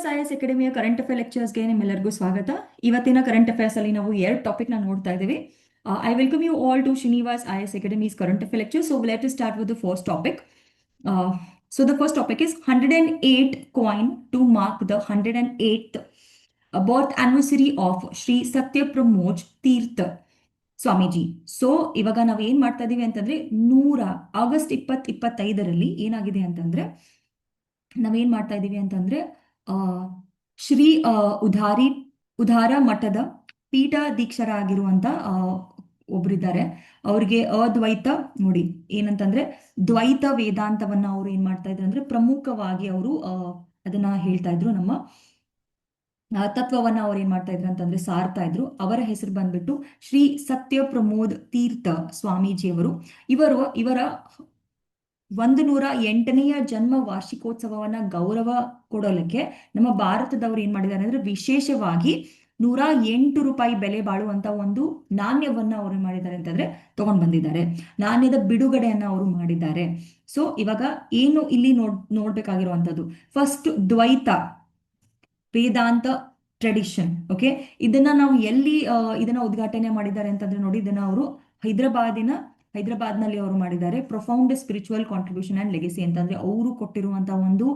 Srinivas IS ಅಕಾಡೆಮಿಯ current affair ಲೆಕ್ಚರ್ಸ್ಗೆ ನಿಮ್ಮೆಲ್ಲರಿಗೂ ಸ್ವಾಗತ. ಇವತ್ತಿನ ಕರೆಂಟ್ ಅಫೇರ್ಸ್ ಅಲ್ಲಿ ನಾವು ಎರಡು ಟಾಪಿಕ್ ನ ನೋಡ್ತಾ ಇದ್ದೀವಿ. I welcome you all to Srinivas IAS academy's current affair lecture. So let us start with the first topic. So the first topic is 108 coin to mark the 108th birth anniversary of Shri Satya Pramod Tirtha Swamiji. So ಇವಾಗ ನಾವು ಏನ್ ಮಾಡ್ತಾ ಇದೀವಿ ಅಂತಂದ್ರೆ August 2025ರಲ್ಲಿ ಏನಾಗಿದೆ ಅಂತಂದ್ರೆ ನಾವೇನ್ ಮಾಡ್ತಾ ಇದೀವಿ ಅಂತಂದ್ರೆ ಶ್ರೀ ಉದಾರ ಮಠದ ಪೀಠ ದೀಕ್ಷರಾಗಿರುವಂತ ಒಬ್ರಿದ್ದಾರೆ. ಅವ್ರಿಗೆ ಅದ್ವೈತ ನೋಡಿ ಏನಂತಂದ್ರೆ ದ್ವೈತ ವೇದಾಂತವನ್ನ ಅವ್ರು ಏನ್ ಮಾಡ್ತಾ ಇದ್ರು ಅಂದ್ರೆ ಪ್ರಮುಖವಾಗಿ ಅವರು ಅದನ್ನ ಹೇಳ್ತಾ ಇದ್ರು. ನಮ್ಮ ತತ್ವವನ್ನ ಅವ್ರು ಏನ್ ಮಾಡ್ತಾ ಇದ್ರು ಅಂತಂದ್ರೆ ಸಾರ್ತಾ ಇದ್ರು. ಅವರ ಹೆಸರು ಬಂದ್ಬಿಟ್ಟು ಶ್ರೀ ಸತ್ಯ ಪ್ರಮೋದ್ ತೀರ್ಥ ಸ್ವಾಮೀಜಿಯವರು. ಇವರ 108ನೇ ಜನ್ಮ ವಾರ್ಷಿಕೋತ್ಸವವನ್ನ ಗೌರವ ಕೊಡೋದಕ್ಕೆ ನಮ್ಮ ಭಾರತದವರು ಏನ್ ಮಾಡಿದ್ದಾರೆ ಅಂದ್ರೆ ವಿಶೇಷವಾಗಿ 108 ರೂಪಾಯಿ ಬೆಲೆ ಬಾಳುವಂತ ಒಂದು ನಾಣ್ಯವನ್ನ ಅವ್ರು ಏನ್ ಮಾಡಿದ್ದಾರೆ ಅಂತಂದ್ರೆ ತಗೊಂಡ್ ಬಂದಿದ್ದಾರೆ. ನಾಣ್ಯದ ಬಿಡುಗಡೆಯನ್ನ ಅವರು ಮಾಡಿದ್ದಾರೆ. ಸೊ ಇವಾಗ ಏನು ಇಲ್ಲಿ ನೋಡ್ಬೇಕಾಗಿರುವಂತದ್ದು ಫಸ್ಟ್ ದ್ವೈತ ವೇದಾಂತ ಟ್ರೆಡಿಷನ್. ಓಕೆ, ಇದನ್ನ ನಾವು ಎಲ್ಲಿ ಇದನ್ನ ಉದ್ಘಾಟನೆ ಮಾಡಿದ್ದಾರೆ ಅಂತಂದ್ರೆ ನೋಡಿ, ಇದನ್ನ ಅವರು ಹೈದರಾಬಾದ್ನಲ್ಲಿ ಅವರು ಮಾಡಿದ್ದಾರೆ. Profound spiritual contribution and legacy ಅಂತಂದ್ರೆ ಅವರು ಕೊಟ್ಟಿರುವಂತಹ ಒಂದು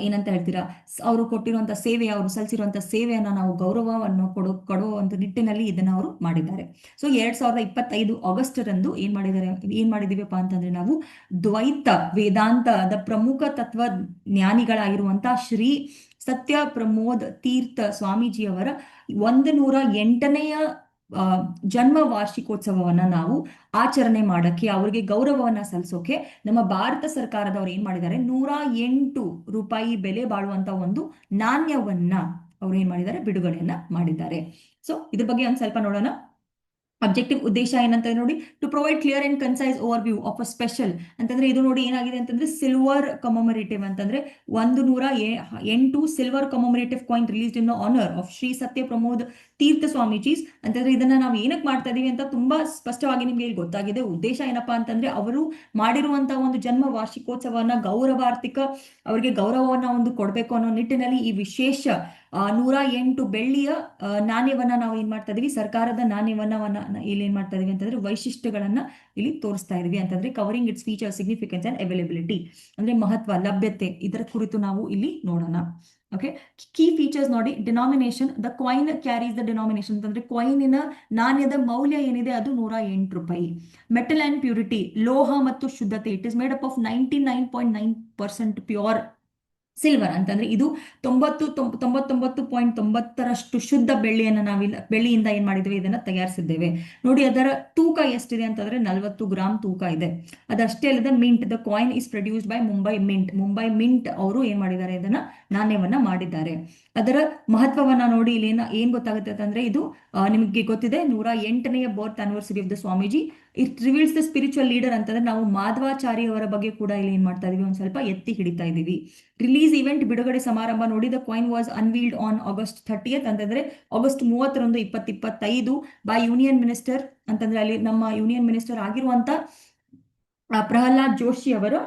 ಏನಂತ ಹೇಳ್ತೀರಾ, ಅವರು ಕೊಟ್ಟಿರುವಂತಹ ಸೇವೆ, ಅವರು ಸಲ್ಲಿಸಿರುವಂತಹ ಸೇವೆಯನ್ನ ನಾವು ಗೌರವವನ್ನು ಕೊಡೋ ಒಂದು ನಿಟ್ಟಿನಲ್ಲಿ ಇದನ್ನ ಅವರು ಮಾಡಿದ್ದಾರೆ. ಸೊ 2025 ಆಗಸ್ಟ್ ರಂದು ಏನ್ ಮಾಡಿದೀವಪ್ಪ ಅಂತಂದ್ರೆ ನಾವು ದ್ವೈತ ವೇದಾಂತದ ಪ್ರಮುಖ ತತ್ವ ಜ್ಞಾನಿಗಳಾಗಿರುವಂತಹ ಶ್ರೀ ಸತ್ಯ ಪ್ರಮೋದ್ ತೀರ್ಥ ಸ್ವಾಮೀಜಿಯವರ 108ನೇ ಜನ್ಮ ವಾರ್ಷಿಕೋತ್ಸವವನ್ನ ನಾವು ಆಚರಣೆ ಮಾಡಕ್ಕೆ, ಅವರಿಗೆ ಗೌರವವನ್ನ ಸಲ್ಲಿಸೋಕೆ ನಮ್ಮ ಭಾರತ ಸರ್ಕಾರದವ್ರು ಏನ್ ಮಾಡಿದ್ದಾರೆ, 108 ರೂಪಾಯಿ ಬೆಲೆ ಬಾಳುವಂತ ಒಂದು ನಾಣ್ಯವನ್ನ ಅವ್ರು ಏನ್ ಮಾಡಿದ್ದಾರೆ, ಬಿಡುಗಡೆಯನ್ನ ಮಾಡಿದ್ದಾರೆ. ಸೊ ಇದ್ರ ಬಗ್ಗೆ ಒಂದ್ ಸ್ವಲ್ಪ ನೋಡೋಣ. ಅಬ್ಜೆಕ್ಟಿವ್ ಉದ್ದೇಶ ಏನಂತ ನೋಡಿ, to provide clear and concise overview of a special ಅಂತಂದ್ರೆ ಇದು ನೋಡಿ ಏನಾಗಿದೆ ಅಂತಂದ್ರೆ ಸಿಲ್ವರ್ ಕಮಮರೇಟಿವ್ ಅಂತಂದ್ರೆ 108 silver commemorative coin released in honour of Shri Satya Pramod ತೀರ್ಥ ಸ್ವಾಮೀಜೀಸ್ ಅಂತಂದ್ರೆ ಇದನ್ನ ನಾವು ಏನಕ್ಕೆ ಮಾಡ್ತಾ ಇದೀವಿ ಅಂತ ತುಂಬಾ ಸ್ಪಷ್ಟವಾಗಿ ನಿಮ್ಗೆ ಇಲ್ಲಿ ಗೊತ್ತಾಗಿದೆ. ಉದ್ದೇಶ ಏನಪ್ಪಾ ಅಂತಂದ್ರೆ ಅವರು ಮಾಡಿರುವಂತಹ ಒಂದು ಜನ್ಮ ವಾರ್ಷಿಕೋತ್ಸವವನ್ನ ಗೌರವಾರ್ಥಿಕ ಅವರಿಗೆ ಗೌರವವನ್ನ ಒಂದು ಕೊಡ್ಬೇಕು ಅನ್ನೋ ನಿಟ್ಟಿನಲ್ಲಿ ಈ ವಿಶೇಷ 108 ಬೆಳ್ಳಿಯ ನಾಣ್ಯವನ್ನ ನಾವು ಏನ್ ಮಾಡ್ತಾ ಇದೀವಿ, ಸರ್ಕಾರದ ನಾಣ್ಯವನ್ನ ಇಲ್ಲಿ ಏನ್ ಮಾಡ್ತಾ ಇದೀವಿ ಅಂತಂದ್ರೆ ವೈಶಿಷ್ಟ್ಯಗಳನ್ನ ಇಲ್ಲಿ ತೋರಿಸ್ತಾ ಇದೀವಿ. ಅಂತಂದ್ರೆ covering it's feature, significance and availability ಅಂದ್ರೆ ಮಹತ್ವ, ಲಭ್ಯತೆ, ಇದರ ಕುರಿತು ನಾವು ಇಲ್ಲಿ ನೋಡೋಣ. ಓಕೆ, ಕೀ ಫೀಚರ್ಸ್ ನೋಡಿ, denomination, the coin carries the denomination ಅಂತಂದ್ರೆ ಕಾಯಿನಿನ ನಾಣ್ಯದ ಮೌಲ್ಯ ಏನಿದೆ ಅದು 108 ರೂಪಾಯಿ. ಮೆಟಲ್ ಅಂಡ್ ಪ್ಯೂರಿಟಿ, ಲೋಹ ಮತ್ತು ಶುದ್ಧತೆ, it is made up of 99.9% pure silver ಅಂತಂದ್ರೆ ಇದು 99.90% ಶುದ್ಧ ಬೆಳ್ಳಿಯನ್ನ ಬೆಳ್ಳಿಯಿಂದ ಏನ್ ಮಾಡಿದ್ವಿ, ಇದನ್ನ ತಯಾರಿಸಿದ್ದೇವೆ. ನೋಡಿ ಅದರ ತೂಕ ಎಷ್ಟಿದೆ ಅಂತಂದ್ರೆ 40 ಗ್ರಾಮ್ ತೂಕ ಇದೆ. ಅದಷ್ಟೇ ಅಲ್ಲದೆ mint, the coin is produced by Mumbai mint ಅವರು ಏನ್ ಮಾಡಿದ್ದಾರೆ, ಇದನ್ನ ನಾಣ್ಯವನ್ನ ಮಾಡಿದ್ದಾರೆ. ಅದರ ಮಹತ್ವವನ್ನ ನೋಡಿ, ಇಲ್ಲಿ ಏನ್ ಗೊತ್ತಾಗುತ್ತೆ ಅಂತಂದ್ರೆ ಇದು ನಿಮ್ಗೆ ಗೊತ್ತಿದೆ 108ನೇ birth anniversary of the Swamiji. It reveals the spiritual leader ಅಂತಂದ್ರೆ ನಾವು ಮಾಧವಾಚಾರ್ಯ ಅವರ ಬಗ್ಗೆ ಕೂಡ ಇಲ್ಲಿ ಏನ್ ಮಾಡ್ತಾ ಇದೀವಿ, ಒಂದ್ ಸ್ವಲ್ಪ ಎತ್ತಿ ಹಿಡಿತಾ ಇದೀವಿ. ರಿಲೀಸ್ ಇವೆಂಟ್, ಬಿಡುಗಡೆ ಸಮಾರಂಭ ನೋಡಿ, the coin was unveiled on August 30th ಅಂತಂದ್ರೆ ಆಗಸ್ಟ್ 30ರಂದು 2025 ಬೈ ಯೂನಿಯನ್ ಮಿನಿಸ್ಟರ್ ಅಂತಂದ್ರೆ ಅಲ್ಲಿ ನಮ್ಮ ಯೂನಿಯನ್ ಮಿನಿಸ್ಟರ್ ಆಗಿರುವಂತ ಪ್ರಹ್ಲಾದ್ ಜೋಶಿ ಅವರು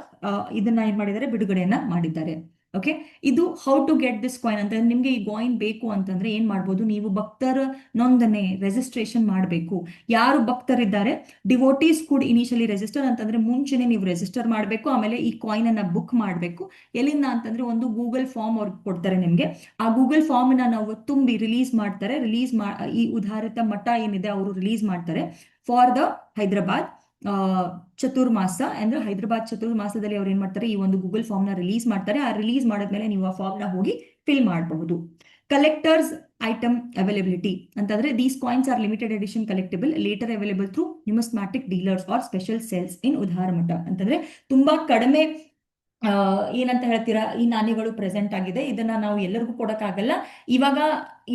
ಇದನ್ನ ಏನ್ ಮಾಡಿದ್ದಾರೆ, ಬಿಡುಗಡೆಯನ್ನ ಮಾಡಿದ್ದಾರೆ. ಓಕೆ, ಇದು how to get this coin ಅಂತ ನಿಮ್ಗೆ ಈ ಕಾಯಿನ್ ಬೇಕು ಅಂತಂದ್ರೆ ಏನ್ ಮಾಡ್ಬೋದು, ನೀವು ಭಕ್ತರ ನೋಂದಣಿ ರಿಜಿಸ್ಟ್ರೇಷನ್ ಮಾಡಬೇಕು. ಯಾರು ಭಕ್ತರಿದ್ದಾರೆ, ಡಿವೋಟೀಸ್ ಕುಡ್ ಇನಿಷಿಯಲಿ ರಿಜಿಸ್ಟರ್ ಅಂತಂದ್ರೆ ಮುಂಚೆನೆ ನೀವು ರಿಜಿಸ್ಟರ್ ಮಾಡಬೇಕು. ಆಮೇಲೆ ಈ ಕಾಯಿನ್ ಅನ್ನ ಬುಕ್ ಮಾಡಬೇಕು. ಎಲ್ಲಿಂದ ಅಂತಂದ್ರೆ ಒಂದು ಗೂಗಲ್ ಫಾರ್ಮ್ ಅವ್ರು ಕೊಡ್ತಾರೆ ನಿಮ್ಗೆ. ಆ ಗೂಗಲ್ ಫಾರ್ಮ್ ನ ನಾವು ತುಂಬಿ ಈ ಉದಾರಿತ ಮಠ ಏನಿದೆ ಅವರು ರಿಲೀಸ್ ಮಾಡ್ತಾರೆ ಫಾರ್ ದ ಹೈದರಾಬಾದ್ ಚತುರ್ಮಾಸ ಅಂದ್ರೆ ಹೈದರಾಬಾದ್ ಚತುರ್ಮಾಸದಲ್ಲಿ ಅವ್ರು ಏನ್ ಮಾಡ್ತಾರೆ, ಈ ಒಂದು ಗೂಗಲ್ ಫಾರ್ಮ್ ನ ರಿಲೀಸ್ ಮಾಡ್ತಾರೆ. ಆ ರಿಲೀಸ್ ಮಾಡಿದ್ಮೇಲೆ ನೀವು ಆ ಫಾರ್ಮ್ ನ ಹೋಗಿ ಫಿಲ್ ಮಾಡಬಹುದು. ಕಲೆಕ್ಟರ್ಸ್ ಐಟಮ್ ಅವೈಲಬಿಲಿಟಿ ಅಂತಂದ್ರೆ these coins are limited edition collectible, later available through numismatic dealers or special sales in ಉದಾರ ಮಠ ಅಂತಂದ್ರೆ ತುಂಬಾ ಕಡಿಮೆ ಏನಂತ ಹೇಳ್ತೀರಾ, ಈ ನಾಣ್ಯಗಳು ಪ್ರೆಸೆಂಟ್ ಆಗಿದೆ. ಇದನ್ನ ನಾವು ಎಲ್ಲರಿಗೂ ಕೊಡಕ್ಕಾಗಲ್ಲ, ಇವಾಗ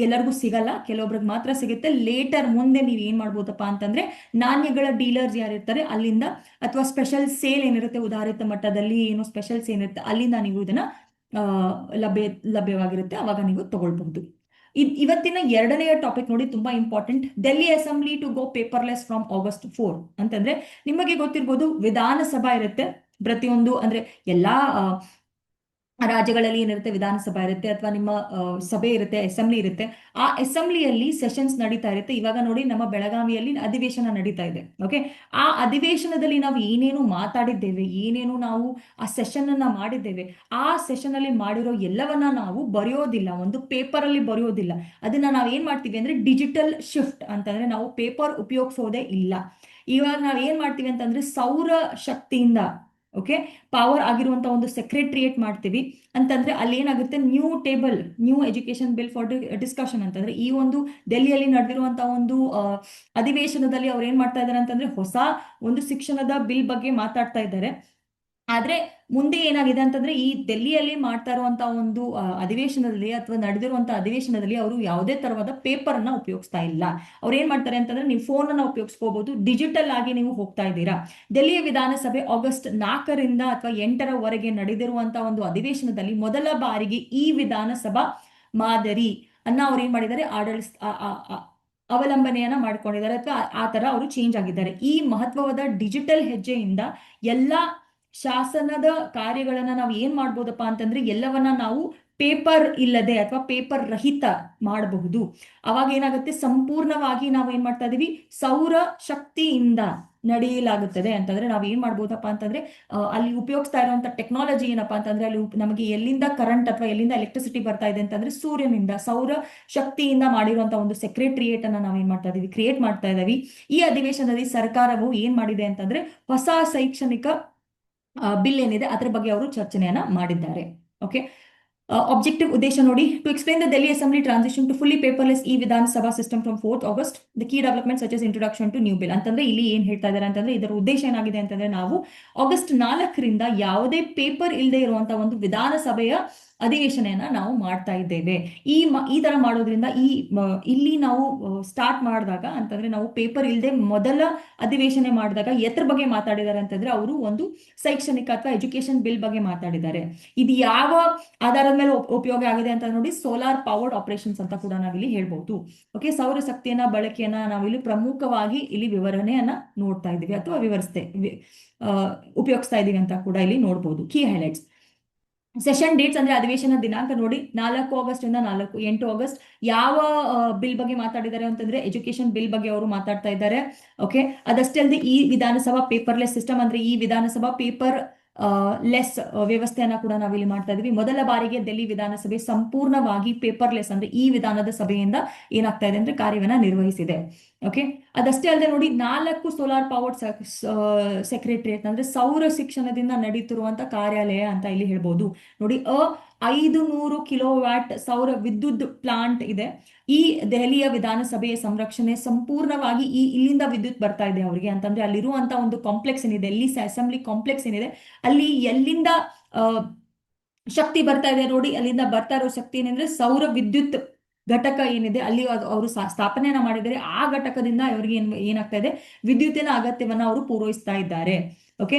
ಎಲ್ಲರಿಗೂ ಸಿಗಲ್ಲ, ಕೆಲವೊಬ್ರಿಗೆ ಮಾತ್ರ ಸಿಗುತ್ತೆ. ಲೇಟರ್ ಮುಂದೆ ನೀವು ಏನ್ ಮಾಡ್ಬೋದಪ್ಪ ಅಂತಂದ್ರೆ ನಾಣ್ಯಗಳ ಡೀಲರ್ಸ್ ಯಾರಿರ್ತಾರೆ ಅಲ್ಲಿಂದ, ಅಥವಾ ಸ್ಪೆಷಲ್ ಸೇಲ್ ಏನಿರುತ್ತೆ ಉದಾರಿತ ಮಟ್ಟದಲ್ಲಿ ಏನೋ ಸ್ಪೆಷಲ್ಸ್ ಏನಿರುತ್ತೆ ಅಲ್ಲಿಂದ ನೀವು ಇದನ್ನ ಲಭ್ಯವಾಗಿರುತ್ತೆ, ಅವಾಗ ನೀವು ತಗೊಳ್ಬಹುದು. ಇವತ್ತಿನ ಎರಡನೆಯ ಟಾಪಿಕ್ ನೋಡಿ, ತುಂಬಾ important. Delhi assembly to go paperless from August 4 ಅಂತಂದ್ರೆ ನಿಮಗೆ ಗೊತ್ತಿರ್ಬೋದು ವಿಧಾನಸಭಾ ಇರುತ್ತೆ ಪ್ರತಿಯೊಂದು, ಅಂದ್ರೆ ಎಲ್ಲಾ ರಾಜ್ಯಗಳಲ್ಲಿ ಏನಿರುತ್ತೆ, ವಿಧಾನಸಭಾ ಇರುತ್ತೆ ಅಥವಾ ನಿಮ್ಮ ಸಭೆ ಇರುತ್ತೆ, ಅಸೆಂಬ್ಲಿ ಇರುತ್ತೆ. ಆ ಅಸೆಂಬ್ಲಿಯಲ್ಲಿ ಸೆಷನ್ಸ್ ನಡೀತಾ ಇರುತ್ತೆ. ಇವಾಗ ನೋಡಿ ನಮ್ಮ ಬೆಳಗಾವಿಯಲ್ಲಿ ಅಧಿವೇಶನ ನಡೀತಾ ಇದೆ. ಓಕೆ, ಆ ಅಧಿವೇಶನದಲ್ಲಿ ನಾವು ಏನೇನು ಮಾತಾಡಿದ್ದೇವೆ, ಏನೇನು ನಾವು ಆ ಸೆಷನ್ ಅನ್ನ ಮಾಡಿದ್ದೇವೆ, ಆ ಸೆಷನ್ ಅಲ್ಲಿ ಮಾಡಿರೋ ಎಲ್ಲವನ್ನ ನಾವು ಬರೆಯೋದಿಲ್ಲ, ಒಂದು ಪೇಪರ್ ಅಲ್ಲಿ ಬರೆಯೋದಿಲ್ಲ. ಅದನ್ನ ನಾವು ಏನ್ ಮಾಡ್ತೀವಿ ಅಂದ್ರೆ ಡಿಜಿಟಲ್ ಶಿಫ್ಟ್ ಅಂತಂದ್ರೆ ನಾವು ಪೇಪರ್ ಉಪಯೋಗಿಸೋದೇ ಇಲ್ಲ. ಇವಾಗ ನಾವ್ ಏನ್ ಮಾಡ್ತೀವಿ ಅಂತಂದ್ರೆ ಸೌರ ಶಕ್ತಿಯಿಂದ, ಓಕೆ, ಪವರ್ ಆಗಿರುವಂತ ಒಂದು ಸೆಕ್ರೆಟ್ರಿಯೇಟ್ ಮಾಡ್ತೀವಿ. ಅಂತಂದ್ರೆ ಅಲ್ಲಿ ಏನಾಗುತ್ತೆ, new table, new education bill for discussion ಅಂತಂದ್ರೆ ಈ ಒಂದು ಡೆಲ್ಲಿಯಲ್ಲಿ ನಡೆದಿರುವಂತಹ ಒಂದು ಅಧಿವೇಶನದಲ್ಲಿ ಅವ್ರು ಏನ್ ಮಾಡ್ತಾ ಇದ್ದಾರೆ ಅಂತಂದ್ರೆ ಹೊಸ ಒಂದು ಶಿಕ್ಷಣದ ಬಿಲ್ ಬಗ್ಗೆ ಮಾತಾಡ್ತಾ ಇದ್ದಾರೆ. ಆದ್ರೆ ಮುಂದೆ ಏನಾಗಿದೆ ಅಂತಂದ್ರೆ ಈ ಡೆಲ್ಲಿಯಲ್ಲಿ ಮಾಡ್ತಾ ಇರುವಂತಹ ಒಂದು ಅಧಿವೇಶನದಲ್ಲಿ ಅಥವಾ ನಡೆದಿರುವಂತಹ ಅಧಿವೇಶನದಲ್ಲಿ ಅವರು ಯಾವುದೇ ತರವಾದ ಪೇಪರ್ ಅನ್ನ ಉಪಯೋಗಿಸ್ತಾ ಇಲ್ಲ. ಅವ್ರು ಏನ್ ಮಾಡ್ತಾರೆ ಅಂತಂದ್ರೆ ನೀವು ಫೋನ್ ಅನ್ನ ಉಪಯೋಗಿಸ್ಕೋಬಹುದು, ಡಿಜಿಟಲ್ ಆಗಿ ನೀವು ಹೋಗ್ತಾ ಇದ್ದೀರಾ. ಡೆಲ್ಲಿಯ ವಿಧಾನಸಭೆ ಆಗಸ್ಟ್ 4ರಿಂದ ಅಥವಾ 8ರವರೆಗೆ ನಡೆದಿರುವಂತಹ ಒಂದು ಅಧಿವೇಶನದಲ್ಲಿ ಮೊದಲ ಬಾರಿಗೆ ಈ ವಿಧಾನಸಭಾ ಮಾದರಿ ಅನ್ನ ಅವ್ರು ಏನ್ ಮಾಡಿದ್ದಾರೆ, ಅವಲಂಬನೆಯನ್ನ ಮಾಡ್ಕೊಂಡಿದ್ದಾರೆ ಅಥವಾ ಆ ತರ ಅವರು ಚೇಂಜ್ ಆಗಿದ್ದಾರೆ. ಈ ಮಹತ್ವವಾದ ಡಿಜಿಟಲ್ ಹೆಜ್ಜೆಯಿಂದ ಎಲ್ಲಾ ಶಾಸನದ ಕಾರ್ಯಗಳನ್ನ ನಾವು ಏನ್ ಮಾಡ್ಬೋದಪ್ಪ ಅಂತಂದ್ರೆ ಎಲ್ಲವನ್ನ ನಾವು ಪೇಪರ್ ಇಲ್ಲದೆ ಅಥವಾ ಪೇಪರ್ ರಹಿತ ಮಾಡಬಹುದು. ಅವಾಗ ಏನಾಗುತ್ತೆ, ಸಂಪೂರ್ಣವಾಗಿ ನಾವು ಏನ್ ಮಾಡ್ತಾ ಇದೀವಿ, ಸೌರ ಶಕ್ತಿಯಿಂದ ನಡೆಯಲಾಗುತ್ತದೆ. ಅಂತಂದ್ರೆ ನಾವು ಏನ್ ಮಾಡ್ಬೋದಪ್ಪ ಅಂತಂದ್ರೆ ಅಲ್ಲಿ ಉಪಯೋಗಿಸ್ತಾ ಇರುವಂತ ಟೆಕ್ನಾಲಜಿ ಏನಪ್ಪಾ ಅಂತಂದ್ರೆ ಅಲ್ಲಿ ನಮಗೆ ಎಲ್ಲಿಂದ ಕರೆಂಟ್ ಅಥವಾ ಎಲ್ಲಿಂದ ಎಲೆಕ್ಟ್ರಿಸಿಟಿ ಬರ್ತಾ ಇದೆ ಅಂತಂದ್ರೆ ಸೂರ್ಯನಿಂದ, ಸೌರ ಶಕ್ತಿಯಿಂದ ಮಾಡಿರುವಂತ ಒಂದು ಸೆಕ್ರೆಟ್ರಿಯೇಟ್ ಅನ್ನ ನಾವು ಏನ್ ಮಾಡ್ತಾ ಇದೀವಿ, ಕ್ರಿಯೇಟ್ ಮಾಡ್ತಾ ಇದ್ದೀವಿ. ಈ ಅಧಿವೇಶನದಲ್ಲಿ ಸರ್ಕಾರವು ಏನ್ ಮಾಡಿದೆ ಅಂತಂದ್ರೆ ಹೊಸ ಶೈಕ್ಷಣಿಕ ಬಿಲ್ ಏನಿದೆ ಅದರ ಬಗ್ಗೆ ಅವರು ಚರ್ಚೆಯನ್ನ ಮಾಡಿದ್ದಾರೆ. ಓಕೆ, ಆಬ್ಜೆಕ್ಟಿವ್ ಉದ್ದೇಶ ನೋಡಿ, to explain the Delhi assembly transition to fully paperless e Vidhan Sabha system from 4th August, the key development such as introduction to new bill. ಅಂತಂದ್ರೆ ಇಲ್ಲಿ ಏನ್ ಹೇಳ್ತಾ ಇದ್ದಾರೆ ಅಂತಂದ್ರೆ ಇದರ ಉದ್ದೇಶ ಏನಾಗಿದೆ ಅಂತಂದ್ರೆ ನಾವು ಆಗಸ್ಟ್ 4ರಿಂದ ಯಾವುದೇ ಪೇಪರ್ ಇಲ್ಲದೆ ಇರುವಂತಹ ಒಂದು ವಿಧಾನಸಭೆಯ ಅಧಿವೇಶನೆಯನ್ನ ನಾವು ಮಾಡ್ತಾ ಇದ್ದೇವೆ. ಈ ತರ ಮಾಡೋದ್ರಿಂದ ಇಲ್ಲಿ ನಾವು ಸ್ಟಾರ್ಟ್ ಮಾಡಿದಾಗ ಅಂತಂದ್ರೆ ನಾವು ಪೇಪರ್ ಇಲ್ಲದೆ ಮೊದಲ ಅಧಿವೇಶನೆ ಮಾಡಿದಾಗ ಎದ್ರ ಬಗ್ಗೆ ಮಾತಾಡಿದ್ದಾರೆ ಅಂತಂದ್ರೆ ಅವರು ಒಂದು ಶೈಕ್ಷಣಿಕ ಅಥವಾ ಎಜುಕೇಶನ್ ಬಿಲ್ ಬಗ್ಗೆ ಮಾತಾಡಿದ್ದಾರೆ. ಇದು ಯಾವ ಆಧಾರದ ಮೇಲೆ ಉಪಯೋಗ ಆಗಿದೆ ಅಂತ ನೋಡಿ, ಸೋಲಾರ್ ಪವರ್ಡ್ ಆಪರೇಷನ್ಸ್ ಅಂತ ಕೂಡ ನಾವಿಲ್ಲಿ ಹೇಳ್ಬಹುದು. ಓಕೆ, ಸೌರ ಶಕ್ತಿಯನ್ನ ಬಳಕೆಯನ್ನ ನಾವಿಲ್ಲಿ ಪ್ರಮುಖವಾಗಿ ಇಲ್ಲಿ ವಿವರಣೆಯನ್ನ ನೋಡ್ತಾ ಇದೀವಿ ಅಥವಾ ಉಪಯೋಗಿಸ್ತಾ ಇದೀವಿ ಅಂತ ಕೂಡ ಇಲ್ಲಿ ನೋಡ್ಬೋದು. Key highlights. ಸೆಷನ್ ಡೇಟ್ಸ್ ಅಂದ್ರೆ ಅಧಿವೇಶನ ದಿನಾಂಕ ನೋಡಿ, 4 ಆಗಸ್ಟ್ ಇಂದ 8 ಆಗಸ್ಟ್. ಯಾವ ಬಿಲ್ ಬಗ್ಗೆ ಮಾತಾಡಿದ್ದಾರೆ ಅಂತಂದ್ರೆ ಎಜುಕೇಶನ್ ಬಿಲ್ ಬಗ್ಗೆ ಅವರು ಮಾತಾಡ್ತಾ ಇದ್ದಾರೆ. ಓಕೆ, ಅದಷ್ಟೇ ಅಲ್ಲದೆ ಈ ವಿಧಾನಸಭಾ ಪೇಪರ್ಲೆಸ್ ಸಿಸ್ಟಮ್ ಅಂದ್ರೆ ಈ ವಿಧಾನಸಭಾ ಪೇಪರ್ ಲೆಸ್ ವ್ಯವಸ್ಥೆಯನ್ನ ಕೂಡ ನಾವಿಲ್ಲಿ ಮಾಡ್ತಾ ಇದೀವಿ. ಮೊದಲ ಬಾರಿಗೆ ಡೆಲ್ಲಿ ವಿಧಾನಸಭೆ ಸಂಪೂರ್ಣವಾಗಿ ಪೇಪರ್ಲೆಸ್ ಅಂದ್ರೆ ಈ ವಿಧಾನದ ಸಭೆಯಿಂದ ಏನಾಗ್ತಾ ಇದೆ ಅಂದ್ರೆ ಕಾರ್ಯವನ್ನ ನಿರ್ವಹಿಸಿದೆ. ಓಕೆ, ಅದಷ್ಟೇ ಅಲ್ಲದೆ ನೋಡಿ, 4 ಸೋಲಾರ್ ಪವರ್ಡ್ ಸೆಕ್ರೆಟರಿಯೇಟ್ ಅಂದ್ರೆ ಸೌರ ಶಿಕ್ಷಣದಿಂದ ನಡೀತಿರುವಂತ ಕಾರ್ಯಾಲಯ ಅಂತ ಇಲ್ಲಿ ಹೇಳ್ಬೋದು. ನೋಡಿ, 500 ಕಿಲೋವ್ಯಾಟ್ ಸೌರ ವಿದ್ಯುತ್ ಪ್ಲಾಂಟ್ ಇದೆ. ಈ ದೆಹಲಿಯ ವಿಧಾನಸಭೆಯ ಸಂರಕ್ಷಣೆ ಸಂಪೂರ್ಣವಾಗಿ ಇಲ್ಲಿಂದ ವಿದ್ಯುತ್ ಬರ್ತಾ ಇದೆ ಅವರಿಗೆ. ಅಂತಂದ್ರೆ ಅಲ್ಲಿರುವಂತ ಒಂದು ಕಾಂಪ್ಲೆಕ್ಸ್ ಏನಿದೆ, ಡೆಲ್ಲಿ ಅಸೆಂಬ್ಲಿ ಕಾಂಪ್ಲೆಕ್ಸ್ ಏನಿದೆ, ಅಲ್ಲಿ ಎಲ್ಲಿಂದ ಶಕ್ತಿ ಬರ್ತಾ ಇದೆ ನೋಡಿ, ಅಲ್ಲಿಂದ ಬರ್ತಾ ಇರೋ ಶಕ್ತಿ ಏನಂದ್ರೆ ಸೌರ ವಿದ್ಯುತ್ ಘಟಕ ಏನಿದೆ ಅಲ್ಲಿ ಅವರು ಸ್ಥಾಪನೆಯನ್ನ ಮಾಡಿದರೆ ಆ ಘಟಕದಿಂದ ಅವರಿಗೆ ಏನಾಗ್ತಾ ಇದೆ, ವಿದ್ಯುತ್ತಿನ ಅಗತ್ಯವನ್ನ ಅವರು ಪೂರೈಸ್ತಾ ಇದ್ದಾರೆ. ಓಕೆ,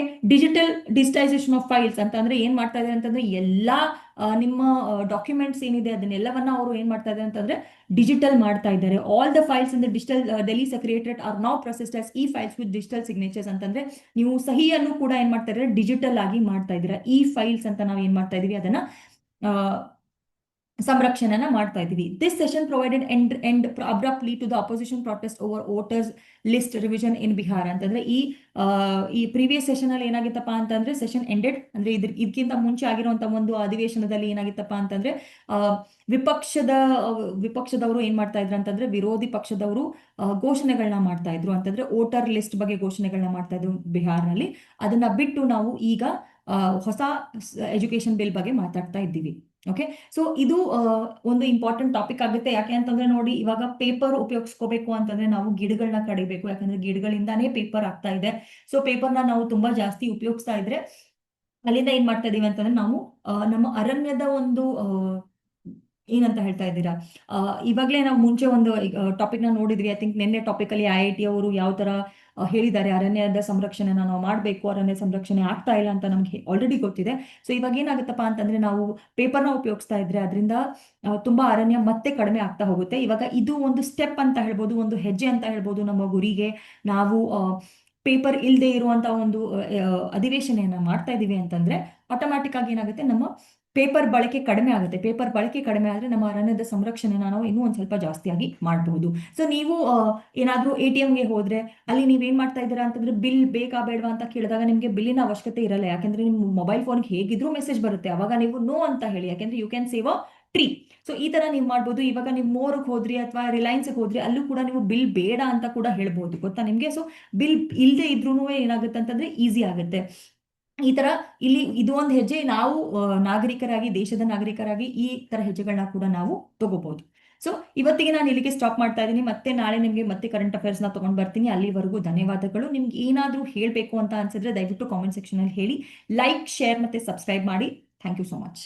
ಡಿಜಿಟೈಸೇಷನ್ ಆಫ್ ಫೈಲ್ಸ್ ಅಂತ ಅಂದ್ರೆ ಏನ್ ಮಾಡ್ತಾ ಇದ್ದಾರೆ ಅಂತಂದ್ರೆ ಎಲ್ಲಾ ನಿಮ್ಮ ಡಾಕ್ಯುಮೆಂಟ್ಸ್ ಏನಿದೆ ಅದನ್ನೆಲ್ಲವನ್ನ ಅವರು ಏನ್ ಮಾಡ್ತಾ ಇದ್ದಾರೆ ಅಂತಂದ್ರೆ ಡಿಜಿಟಲ್ ಮಾಡ್ತಾ ಇದ್ದಾರೆ. All the files in the digital Delhi secretariat are now processed as E files with digital signatures. ಅಂತಂದ್ರೆ ನೀವು ಸಹಿಯನ್ನು ಕೂಡ ಏನ್ ಮಾಡ್ತಾ ಇದ್ದಾರೆ, ಡಿಜಿಟಲ್ ಆಗಿ ಮಾಡ್ತಾ ಇದ್ದೀರಾ. ಇ ಫೈಲ್ಸ್ ಅಂತ ನಾವು ಏನ್ ಮಾಡ್ತಾ ಇದೀವಿ, ಅದನ್ನ ಸಂರಕ್ಷಣೆನ ಮಾಡ್ತಾ ಇದೀವಿ. This session provided end abruptly to the opposition protest over voters list revision in Bihar. ಅಂತಂದ್ರೆ ಈ ಪ್ರೀವಿಯಸ್ ಸೆಷನ್ ಅಲ್ಲಿ ಏನಾಗಿತ್ತಪ್ಪ ಅಂತಂದ್ರೆ ಸೆಷನ್ ಎಂಡೆಡ್ ಅಂದ್ರೆ ಇದಕ್ಕಿಂತ ಮುಂಚೆ ಆಗಿರುವಂತ ಒಂದು ಅಧಿವೇಶನದಲ್ಲಿ ಏನಾಗಿತ್ತಪ್ಪ ಅಂತಂದ್ರೆ ವಿಪಕ್ಷದವರು ಏನ್ ಮಾಡ್ತಾ ಇದ್ರು ಅಂತಂದ್ರೆ ವಿರೋಧಿ ಪಕ್ಷದವರು ಘೋಷಣೆಗಳನ್ನ ಮಾಡ್ತಾ ಇದ್ರು. ಅಂತಂದ್ರೆ ವೋಟರ್ ಲಿಸ್ಟ್ ಬಗ್ಗೆ ಘೋಷಣೆಗಳನ್ನ ಮಾಡ್ತಾ ಇದ್ರು ಬಿಹಾರ್ನಲ್ಲಿ. ಅದನ್ನ ಬಿಟ್ಟು ನಾವು ಈಗ ಹೊಸ ಎಜುಕೇಶನ್ ಬಿಲ್ ಬಗ್ಗೆ ಮಾತಾಡ್ತಾ ಇದ್ದೀವಿ. ಓಕೆ, ಸೊ ಇದು ಒಂದು ಇಂಪಾರ್ಟೆಂಟ್ ಟಾಪಿಕ್ ಆಗುತ್ತೆ. ಯಾಕೆ ಅಂತಂದ್ರೆ ನೋಡಿ, ಇವಾಗ ಪೇಪರ್ ಉಪಯೋಗಿಸ್ಕೋಬೇಕು ಅಂತಂದ್ರೆ ನಾವು ಗಿಡಗಳನ್ನ ಕಡಿಬೇಕು. ಯಾಕಂದ್ರೆ ಗಿಡಗಳಿಂದಾನೇ ಪೇಪರ್ ಆಗ್ತಾ ಇದೆ. ಸೊ ಪೇಪರ್ನ ನಾವು ತುಂಬಾ ಜಾಸ್ತಿ ಉಪಯೋಗಿಸ್ತಾ ಇದ್ರೆ ಅಲ್ಲಿಂದ ಏನ್ ಮಾಡ್ತಾ ಇದೀವಿ ಅಂತಂದ್ರೆ ನಾವು ನಮ್ಮ ಅರಣ್ಯದ ಒಂದು ಏನಂತ ಹೇಳ್ತಾ ಇದ್ದೀರಾ, ಇವಾಗಲೇ ನಾವು ಮುಂಚೆ ಒಂದು ಟಾಪಿಕ್ ನ ನೋಡಿದ್ವಿ. ಐ ಥಿಂಕ್ ನಿನ್ನೆ ಟಾಪಿಕ್ ಅಲ್ಲಿ IIT ಅವರು ಯಾವ ತರ ಹೇಳಿದ್ದಾರೆ, ಅರಣ್ಯದ ಸಂರಕ್ಷಣೆನ ನಾವು ಮಾಡಬೇಕು, ಅರಣ್ಯ ಸಂರಕ್ಷಣೆ ಆಗ್ತಾ ಇಲ್ಲ ಅಂತ ನಮ್ಗೆ ಆಲ್ರೆಡಿ ಗೊತ್ತಿದೆ. ಸೊ ಇವಾಗ ಏನಾಗುತ್ತಪ್ಪ ಅಂತಂದ್ರೆ ನಾವು ಪೇಪರ್ನ ಉಪಯೋಗಿಸ್ತಾ ಇದ್ರೆ ಅದರಿಂದ ತುಂಬಾ ಅರಣ್ಯ ಮತ್ತೆ ಕಡಿಮೆ ಆಗ್ತಾ ಹೋಗುತ್ತೆ. ಇವಾಗ ಇದು ಒಂದು ಸ್ಟೆಪ್ ಅಂತ ಹೇಳ್ಬೋದು, ಒಂದು ಹೆಜ್ಜೆ ಅಂತ ಹೇಳ್ಬೋದು ನಮ್ಮ ಗುರಿಗೆ. ನಾವು ಪೇಪರ್ ಇಲ್ಲದೆ ಇರುವಂತಹ ಒಂದು ಅಧಿವೇಶನೆಯನ್ನ ಮಾಡ್ತಾ ಇದೀವಿ ಅಂತಂದ್ರೆ ಆಟೋಮ್ಯಾಟಿಕ್ ಆಗಿ ಏನಾಗುತ್ತೆ, ನಮ್ಮ ಪೇಪರ್ ಬಳಕೆ ಕಡಿಮೆ ಆಗುತ್ತೆ. ಪೇಪರ್ ಬಳಕೆ ಕಡಿಮೆ ಆದರೆ ನಮ್ಮ ಅರಣ್ಯದ ಸಂರಕ್ಷಣೆನ ನಾವು ಇನ್ನೂ ಒಂದು ಸ್ವಲ್ಪ ಜಾಸ್ತಿಯಾಗಿ ಮಾಡಬಹುದು. ಸೊ ನೀವು ಏನಾದರೂ ATMಗೆ ಹೋದ್ರೆ ಅಲ್ಲಿ ನೀವೇನ್ ಮಾಡ್ತಾ ಇದ್ದೀರಾ ಅಂತಂದ್ರೆ ಬಿಲ್ ಬೇಕಾ ಬೇಡವಾ ಅಂತ ಕೇಳಿದಾಗ ನಿಮಗೆ ಬಿಲ್ಲಿನ ಅವಶ್ಯಕತೆ ಇರಲ್ಲ. ಯಾಕಂದ್ರೆ ನಿಮ್ಮ ಮೊಬೈಲ್ ಫೋನ್ಗೆ ಹೇಗಿದ್ರೂ ಮೆಸೇಜ್ ಬರುತ್ತೆ. ಅವಾಗ ನೀವು ನೋ ಅಂತ ಹೇಳಿ, ಯಾಕಂದ್ರೆ you can save a tree. So ಈ ತರ ನೀವು ಮಾಡ್ಬೋದು. ಇವಾಗ ನೀವು ಮೋರ್ಗೆ ಹೋದ್ರಿ ಅಥವಾ ರಿಲಯನ್ಸ್ಗೆ ಹೋದ್ರಿ, ಅಲ್ಲೂ ಕೂಡ ನೀವು ಬಿಲ್ ಬೇಡ ಅಂತ ಕೂಡ ಹೇಳ್ಬೋದು, ಗೊತ್ತಾ ನಿಮ್ಗೆ. ಸೊ ಬಿಲ್ ಇಲ್ಲದೆ ಇದ್ರೂ ಏನಾಗುತ್ತೆ ಅಂತಂದ್ರೆ ಈಸಿ ಆಗುತ್ತೆ. ಈ ತರ ಇಲ್ಲಿ ಇದು ಒಂದು ಹೆಜ್ಜೆ ನಾವು ನಾಗರಿಕರಾಗಿ, ದೇಶದ ನಾಗರಿಕರಾಗಿ ಈ ತರ ಹೆಜ್ಜೆಗಳನ್ನ ಕೂಡ ನಾವು ತಗೋಬಹುದು. ಸೊ ಇವತ್ತಿಗೆ ನಾನು ಇಲ್ಲಿಗೆ ಸ್ಟಾಪ್ ಮಾಡ್ತಾ ಇದ್ದೀನಿ. ಮತ್ತೆ ನಾಳೆ ನಿಮಗೆ ಮತ್ತೆ ಕರೆಂಟ್ ಅಫೇರ್ಸ್ ನ ತಗೊಂಡ್ ಬರ್ತೀನಿ. ಅಲ್ಲಿವರೆಗೂ ಧನ್ಯವಾದಗಳು. ನಿಮ್ಗೆ ಏನಾದ್ರೂ ಹೇಳ್ಬೇಕು ಅಂತ ಅನ್ಸಿದ್ರೆ ದಯವಿಟ್ಟು ಕಾಮೆಂಟ್ ಸೆಕ್ಷನ್ ಅಲ್ಲಿ ಹೇಳಿ. ಲೈಕ್, ಶೇರ್ ಮತ್ತೆ ಸಬ್ಸ್ಕ್ರೈಬ್ ಮಾಡಿ. Thank you so much.